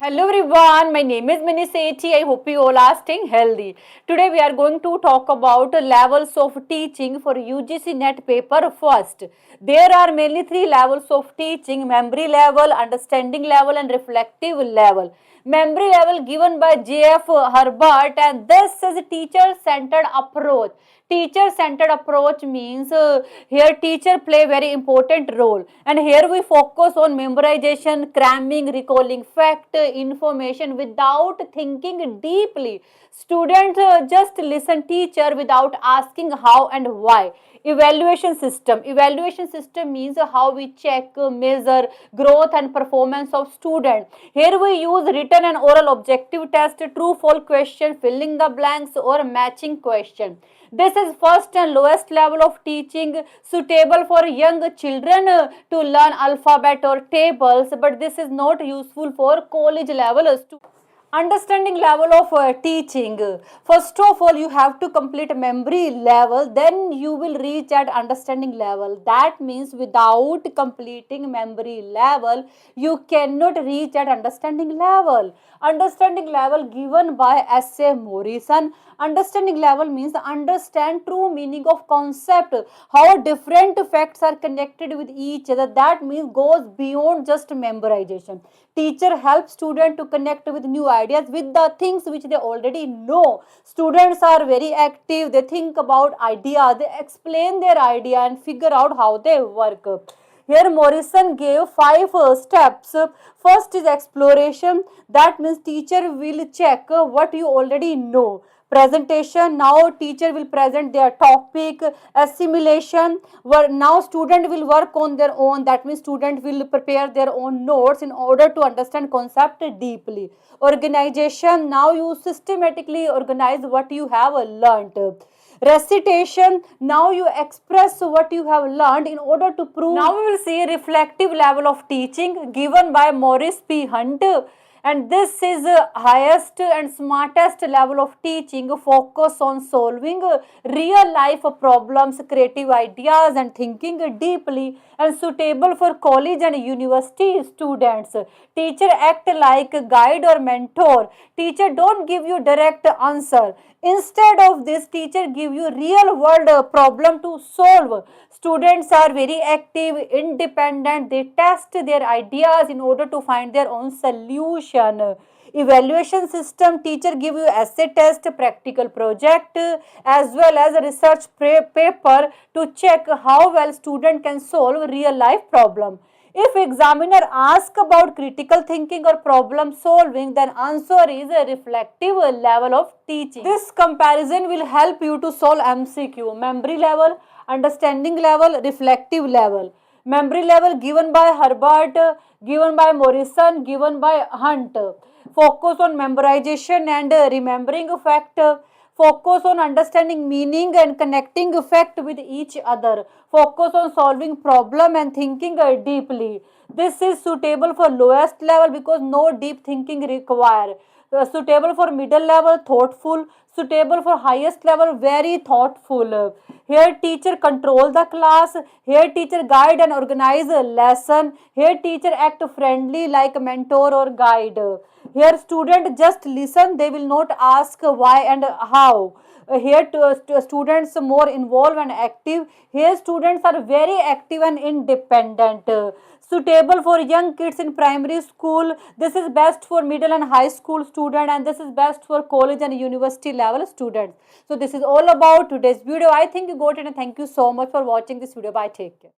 Hello everyone, my name is Mini Sethi. I hope you all are staying healthy. Today we are going to talk about levels of teaching for UGC NET paper first. There are mainly three levels of teaching: memory level, understanding level and reflective level. Memory level given by J.F. Herbert, and this is a teacher-centered approach. Teacher-centered approach means here teacher play very important role, and here we focus on memorization, cramming, recalling fact, information without thinking deeply. Students just listen teacher without asking how and why. Evaluation system means how we check, measure growth and performance of student. Here we use written and oral objective test, true false question, filling the blanks or matching question. This is first and lowest level of teaching, suitable for young children to learn alphabet or tables, but this is not useful for college level students. Understanding level of teaching. First of all, you have to complete memory level, then you will reach at understanding level. That means without completing memory level, you cannot reach at understanding level. Understanding level given by S.A. Morrison. Understanding level means understand true meaning of concept, how different facts are connected with each other. That means goes beyond just memorization. Teacher helps student to connect with new ideas with the things which they already know. Students are very active, they think about ideas, they explain their idea and figure out how they work. Here Morrison gave five steps. First is exploration. That means teacher will check what you already know. Presentation, now teacher will present their topic. Assimilation, where now student will work on their own. That means student will prepare their own notes in order to understand concept deeply. Organization, now you systematically organize what you have learnt. Recitation, now you express what you have learned in order to prove. Now we will see a reflective level of teaching given by Maurice P. Hunt, and this is the highest and smartest level of teaching, focus on solving real life problems, creative ideas and thinking deeply, and suitable for college and university students. Teacher act like a guide or mentor. Teacher don't give you direct answer. Instead of this, teacher give you real world problem to solve. Students are very active, independent. They test their ideas in order to find their own solution. Evaluation system, teacher give you essay test, practical project as well as a research paper to check how well student can solve real life problem. If examiner asks about critical thinking or problem solving, then answer is a reflective level of teaching. This comparison will help you to solve MCQ. Memory level, understanding level, reflective level. Memory level given by Herbert, given by Morrison, given by Hunt. Focus on memorization and remembering fact. Focus on understanding meaning and connecting fact with each other. Focus on solving problem and thinking deeply. This is suitable for lowest level because no deep thinking required. Suitable for middle level, thoughtful. Suitable for highest level, very thoughtful. Here teacher control the class. Here teacher guide and organize a lesson. Here teacher act friendly like a mentor or guide. Here student just listen, they will not ask why and how. Here students more involved and active. Here students are very active and independent. Suitable for young kids in primary school. This is best for middle and high school student, and this is best for college and university level students. So this is all about today's video. I think you got it, and thank you so much for watching this video. Bye, take care.